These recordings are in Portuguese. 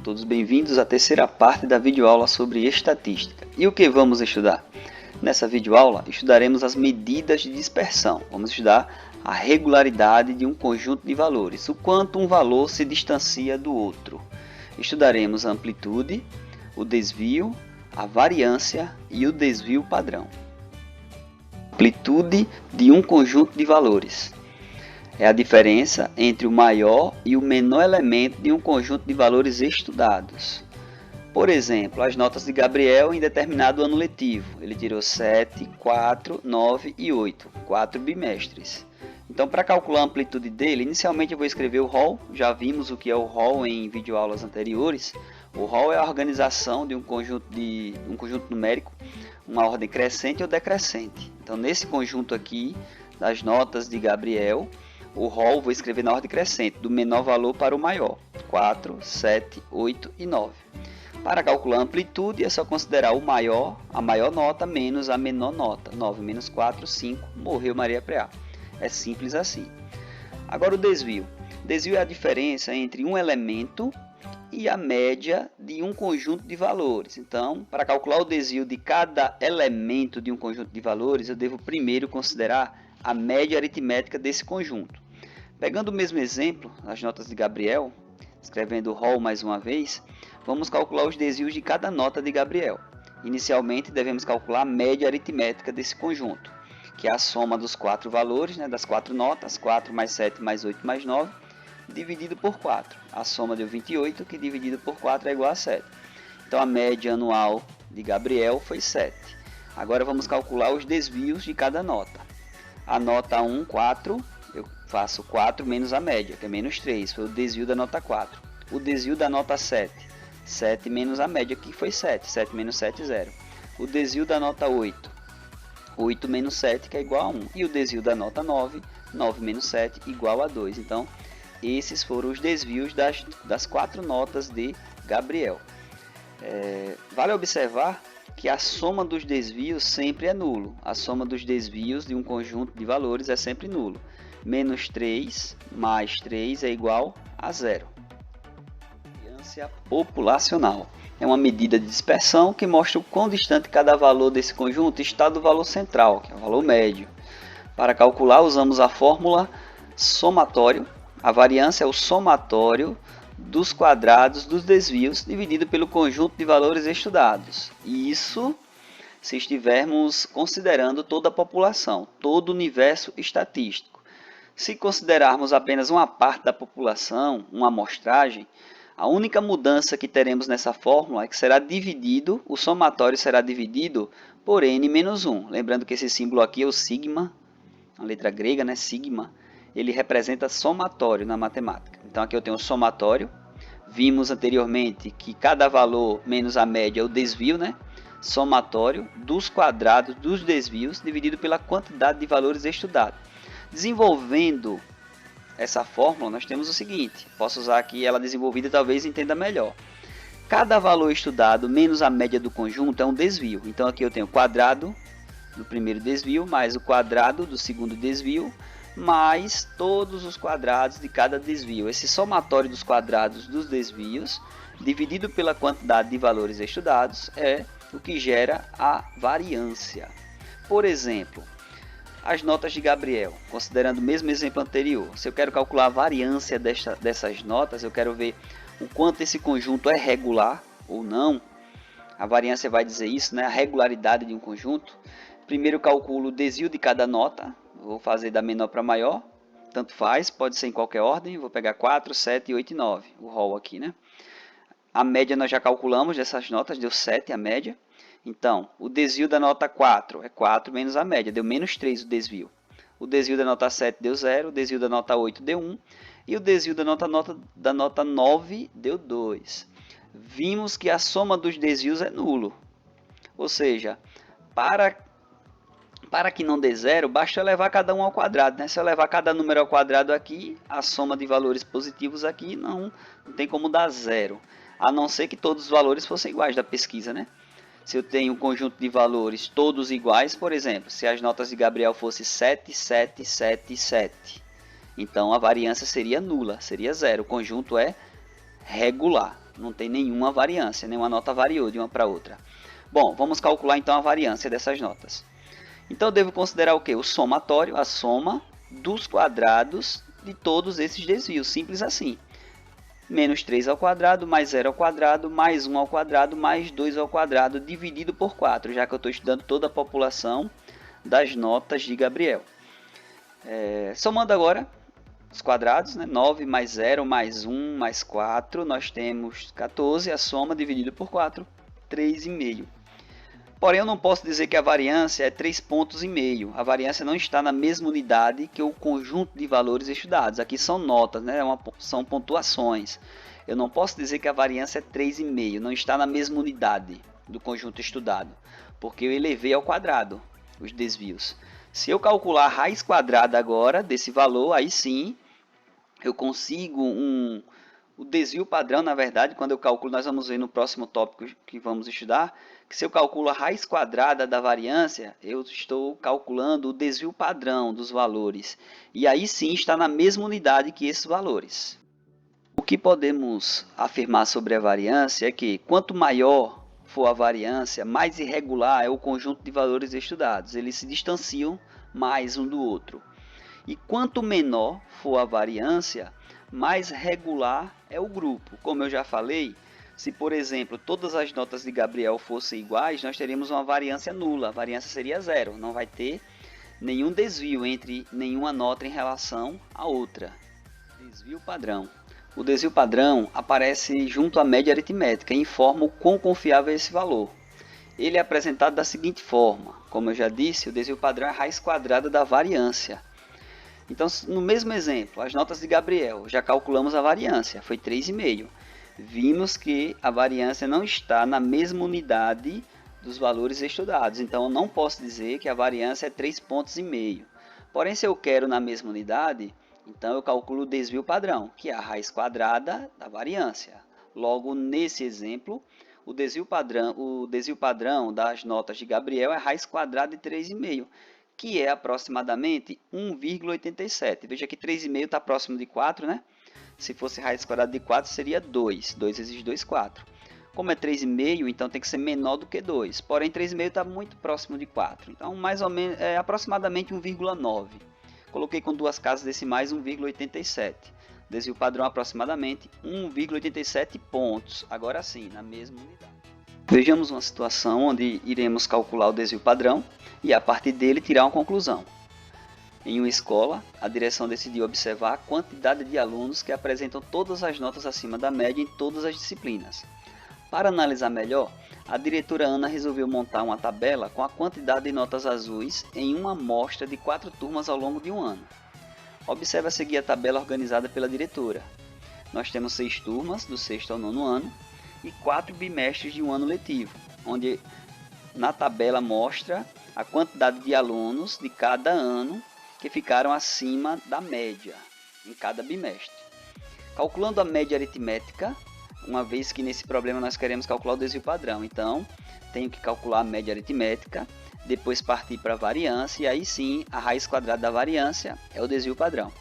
todos bem-vindos à terceira parte da videoaula sobre estatística. E o que vamos estudar? Nessa videoaula estudaremos as medidas de dispersão. Vamos estudar a regularidade de um conjunto de valores, o quanto um valor se distancia do outro. Estudaremos a amplitude, o desvio, a variância e o desvio padrão. Amplitude de um conjunto de valores é a diferença entre o maior e o menor elemento de um conjunto de valores estudados. Por exemplo, as notas de Gabriel em determinado ano letivo. Ele tirou 7, 4, 9 e 8, 4 bimestres. Então, para calcular a amplitude dele, inicialmente eu vou escrever o rol. Já vimos o que é o rol em videoaulas anteriores. O rol é a organização de um conjunto numérico, uma ordem crescente ou decrescente. Então, nesse conjunto aqui das notas de Gabriel, o rol vou escrever na ordem crescente, do menor valor para o maior, 4, 7, 8 e 9. Para calcular a amplitude, é só considerar a maior nota menos a menor nota. 9 menos 4, 5, morreu Maria Preá. É simples assim. Agora o desvio. Desvio é a diferença entre um elemento e a média de um conjunto de valores. Então, para calcular o desvio de cada elemento de um conjunto de valores, eu devo primeiro considerar a média aritmética desse conjunto. Pegando o mesmo exemplo, as notas de Gabriel, escrevendo o rol mais uma vez, vamos calcular os desvios de cada nota de Gabriel. Inicialmente, devemos calcular a média aritmética desse conjunto, que é a soma dos 4 valores, das 4 notas, 4 mais 7 mais 8 mais 9, dividido por 4. A soma deu 28, que dividido por 4 é igual a 7. Então, a média anual de Gabriel foi 7. Agora, vamos calcular os desvios de cada nota. A nota 1, 4, eu faço 4 menos a média, que é menos 3, foi o desvio da nota 4. O desvio da nota 7, 7 menos a média, que foi 7, 7 menos 7, 0. O desvio da nota 8, 8 menos 7, que é igual a 1. E o desvio da nota 9, 9 menos 7, igual a 2. Então, esses foram os desvios das 4 notas de Gabriel. Vale observar que a soma dos desvios sempre é nulo. A soma dos desvios de um conjunto de valores é sempre nulo. Menos 3 mais 3 é igual a 0. Variância populacional é uma medida de dispersão que mostra o quão distante cada valor desse conjunto está do valor central, que é o valor médio. Para calcular, usamos a fórmula somatório. A variância é o somatório dos quadrados dos desvios dividido pelo conjunto de valores estudados. Isso se estivermos considerando toda a população, todo o universo estatístico. Se considerarmos apenas uma parte da população, uma amostragem, a única mudança que teremos nessa fórmula é que o somatório será dividido por n menos 1. Lembrando que esse símbolo aqui é o sigma, a letra grega, sigma. Ele representa somatório na matemática. Então aqui eu tenho o somatório. Vimos anteriormente que cada valor menos a média é o desvio, somatório dos quadrados dos desvios dividido pela quantidade de valores estudados. Desenvolvendo essa fórmula, nós temos o seguinte. Posso usar aqui ela desenvolvida e talvez entenda melhor. Cada valor estudado menos a média do conjunto é um desvio. Então aqui eu tenho o quadrado do primeiro desvio mais o quadrado do segundo desvio mais todos os quadrados de cada desvio. Esse somatório dos quadrados dos desvios, dividido pela quantidade de valores estudados, é o que gera a variância. Por exemplo, as notas de Gabriel, considerando o mesmo exemplo anterior. Se eu quero calcular a variância dessas notas, eu quero ver o quanto esse conjunto é regular ou não. A variância vai dizer isso, a regularidade de um conjunto. Primeiro eu calculo o desvio de cada nota. Vou fazer da menor para maior, tanto faz, pode ser em qualquer ordem. Vou pegar 4, 7, 8 e 9, o rol aqui, A média nós já calculamos dessas notas, deu 7 a média. Então, o desvio da nota 4 é 4 menos a média, deu menos 3 o desvio. O desvio da nota 7 deu 0, o desvio da nota 8 deu 1 e o desvio da nota 9 deu 2. Vimos que a soma dos desvios é nulo, ou seja, para que não dê zero, basta levar cada um ao quadrado. Se eu levar cada número ao quadrado aqui, a soma de valores positivos aqui não tem como dar zero. A não ser que todos os valores fossem iguais da pesquisa, Se eu tenho um conjunto de valores todos iguais, por exemplo, se as notas de Gabriel fossem 7, 7, 7 e 7, então a variância seria nula, seria zero. O conjunto é regular. não tem nenhuma variância, nenhuma nota variou de uma para outra. Bom, vamos calcular então a variância dessas notas. Então eu devo considerar o que? O somatório, a soma dos quadrados de todos esses desvios, simples assim. Menos 3 ao quadrado, mais 0 ao quadrado, mais 1 ao quadrado, mais 2 ao quadrado, dividido por 4, já que eu estou estudando toda a população das notas de Gabriel. Somando agora os quadrados, né? 9 mais 0 mais 1 mais 4, nós temos 14, a soma dividido por 4, 3,5. Porém, eu não posso dizer que a variância é 3,5 pontos. A variância não está na mesma unidade que o conjunto de valores estudados. Aqui são notas, né? São pontuações. Eu não posso dizer que a variância é 3,5, não está na mesma unidade do conjunto estudado, porque eu elevei ao quadrado os desvios. Se eu calcular a raiz quadrada agora desse valor, aí sim eu consigo o desvio padrão. Na verdade, quando eu calculo, nós vamos ver no próximo tópico que vamos estudar, que se eu calculo a raiz quadrada da variância, eu estou calculando o desvio padrão dos valores. E aí sim está na mesma unidade que esses valores. O que podemos afirmar sobre a variância é que quanto maior for a variância, mais irregular é o conjunto de valores estudados. Eles se distanciam mais um do outro. E quanto menor for a variância, mais regular é o grupo. Como eu já falei, se por exemplo todas as notas de Gabriel fossem iguais, nós teríamos uma variância nula. A variância seria zero, não vai ter nenhum desvio entre nenhuma nota em relação à outra. Desvio padrão. O desvio padrão aparece junto à média aritmética e informa o quão confiável é esse valor. Ele é apresentado da seguinte forma: como eu já disse, o desvio padrão é a raiz quadrada da variância. Então, no mesmo exemplo, as notas de Gabriel, já calculamos a variância, foi 3,5. Vimos que a variância não está na mesma unidade dos valores estudados, então eu não posso dizer que a variância é 3,5 pontos. Porém, se eu quero na mesma unidade, então eu calculo o desvio padrão, que é a raiz quadrada da variância. Logo, nesse exemplo, o desvio padrão das notas de Gabriel é a raiz quadrada de 3,5, que é aproximadamente 1,87. Veja que 3,5 está próximo de 4, né? Se fosse raiz quadrada de 4, seria 2. 2 vezes 2, 4. Como é 3,5, então tem que ser menor do que 2. Porém, 3,5 está muito próximo de 4. Então, mais ou menos, é aproximadamente 1,9. Coloquei com duas casas decimais 1,87. Desvio padrão aproximadamente 1,87 pontos. Agora sim, na mesma unidade. Vejamos uma situação onde iremos calcular o desvio padrão e a partir dele tirar uma conclusão. Em uma escola, a direção decidiu observar a quantidade de alunos que apresentam todas as notas acima da média em todas as disciplinas. Para analisar melhor, a diretora Ana resolveu montar uma tabela com a quantidade de notas azuis em uma amostra de 4 turmas ao longo de um ano. Observe a seguir a tabela organizada pela diretora. Nós temos 6 turmas, do 6º ao 9º ano, e 4 bimestres de um ano letivo, onde na tabela mostra a quantidade de alunos de cada ano que ficaram acima da média em cada bimestre. Calculando a média aritmética, uma vez que nesse problema nós queremos calcular o desvio padrão, então tenho que calcular a média aritmética, depois partir para a variância e aí sim a raiz quadrada da variância é o desvio padrão.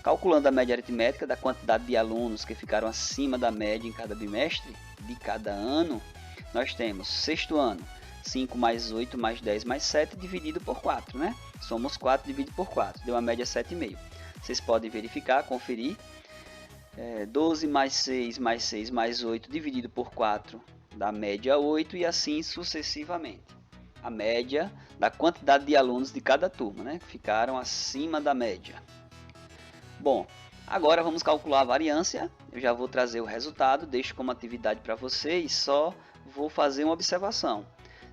Calculando a média aritmética da quantidade de alunos que ficaram acima da média em cada bimestre de cada ano, nós temos 6º ano, 5 mais 8 mais 10 mais 7 dividido por 4, né? Somos 4 dividido por 4, deu uma média 7,5. Vocês podem verificar, conferir. 12 mais 6 mais 6 mais 8 dividido por 4 dá média 8 e assim sucessivamente. A média da quantidade de alunos de cada turma, né? Que ficaram acima da média. Bom, agora vamos calcular a variância. Eu já vou trazer o resultado, deixo como atividade para vocês, só vou fazer uma observação.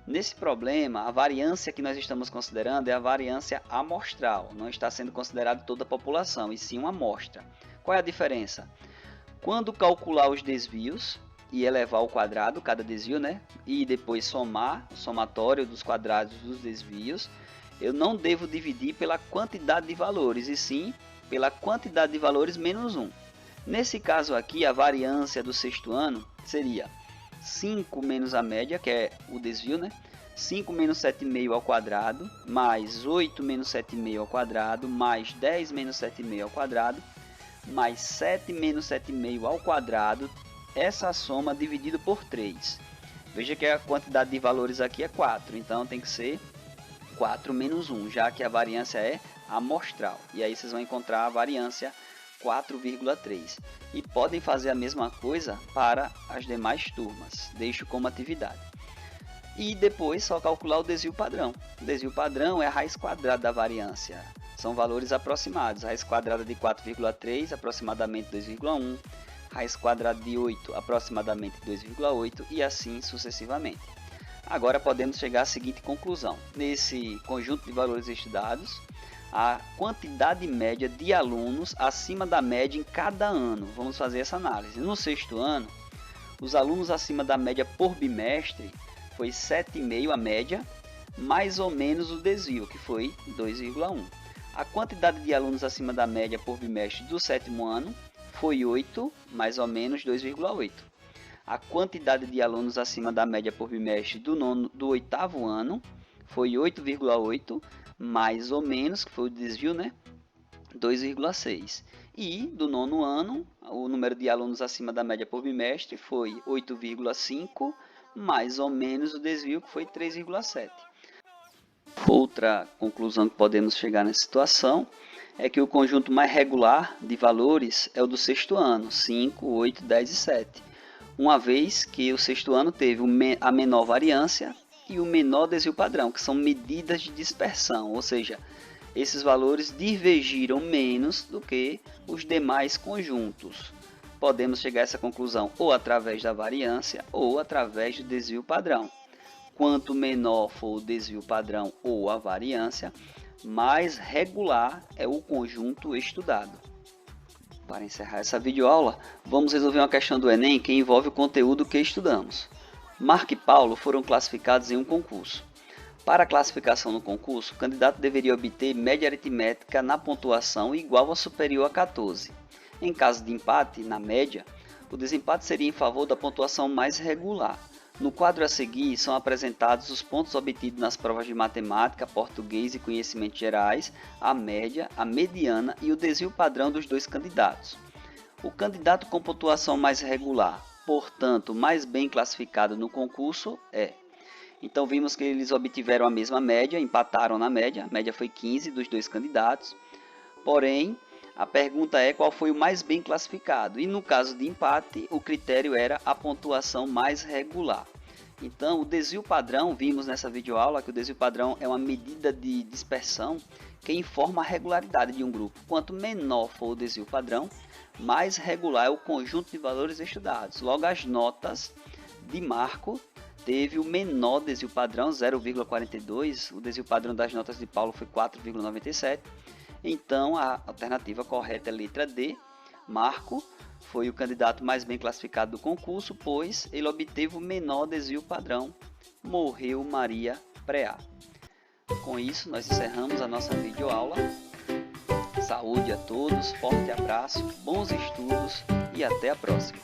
Nesse problema, a variância que nós estamos considerando é a variância amostral, não está sendo considerada toda a população, e sim uma amostra. Qual é a diferença? Quando calcular os desvios e elevar ao quadrado cada desvio, né? E depois somar o somatório dos quadrados dos desvios, eu não devo dividir pela quantidade de valores, e sim pela quantidade de valores menos 1. Nesse caso aqui, a variância do 6º ano seria 5 menos a média, que é o desvio, né? 5 menos 7,5 ao quadrado, mais 8 menos 7,5 ao quadrado, mais 10 menos 7,5 ao quadrado, mais 7 menos 7,5 ao quadrado, essa soma dividido por 3. Veja que a quantidade de valores aqui é 4, então tem que ser 4 menos 1, já que a variância é amostral. E aí vocês vão encontrar a variância 4,3. E podem fazer a mesma coisa para as demais turmas. Deixo como atividade. E depois só calcular o desvio padrão. O desvio padrão é a raiz quadrada da variância. São valores aproximados. Raiz quadrada de 4,3, aproximadamente 2,1. Raiz quadrada de 8, aproximadamente 2,8 e assim sucessivamente. Agora podemos chegar à seguinte conclusão. Nesse conjunto de valores estudados, a quantidade média de alunos acima da média em cada ano. Vamos fazer essa análise. No sexto ano, os alunos acima da média por bimestre foi 7,5 a média, mais ou menos o desvio, que foi 2,1. A quantidade de alunos acima da média por bimestre do sétimo ano foi 8, mais ou menos 2,8. A quantidade de alunos acima da média por bimestre do oitavo ano foi 8,8, mais ou menos, que foi o desvio, né? 2,6. E do nono ano, o número de alunos acima da média por bimestre foi 8,5, mais ou menos o desvio, que foi 3,7. Outra conclusão que podemos chegar nessa situação é que o conjunto mais regular de valores é o do sexto ano, 5, 8, 10 e 7. Uma vez que o sexto ano teve a menor variância e o menor desvio padrão, que são medidas de dispersão, ou seja, esses valores divergiram menos do que os demais conjuntos. Podemos chegar a essa conclusão ou através da variância ou através do desvio padrão. Quanto menor for o desvio padrão ou a variância, mais regular é o conjunto estudado. Para encerrar essa videoaula, vamos resolver uma questão do Enem que envolve o conteúdo que estudamos. Marco e Paulo foram classificados em um concurso. Para a classificação no concurso, o candidato deveria obter média aritmética na pontuação igual ou superior a 14. Em caso de empate, na média, o desempate seria em favor da pontuação mais regular. No quadro a seguir, são apresentados os pontos obtidos nas provas de matemática, português e conhecimentos gerais, a média, a mediana e o desvio padrão dos dois candidatos. O candidato com pontuação mais regular, portanto, mais bem classificado no concurso, é. Então, vimos que eles obtiveram a mesma média, empataram na média, a média foi 15 dos dois candidatos. Porém, a pergunta é qual foi o mais bem classificado. E no caso de empate, o critério era a pontuação mais regular. Então, o desvio padrão, vimos nessa videoaula que o desvio padrão é uma medida de dispersão que informa a regularidade de um grupo. Quanto menor for o desvio padrão, mais regular é o conjunto de valores estudados. Logo, as notas de Marco teve o menor desvio padrão, 0,42. O desvio padrão das notas de Paulo foi 4,97. Então, a alternativa correta é a letra D. Marco foi o candidato mais bem classificado do concurso, pois ele obteve o menor desvio padrão. Morreu Maria Preá. Com isso, nós encerramos a nossa videoaula. Saúde a todos, forte abraço, bons estudos e até a próxima.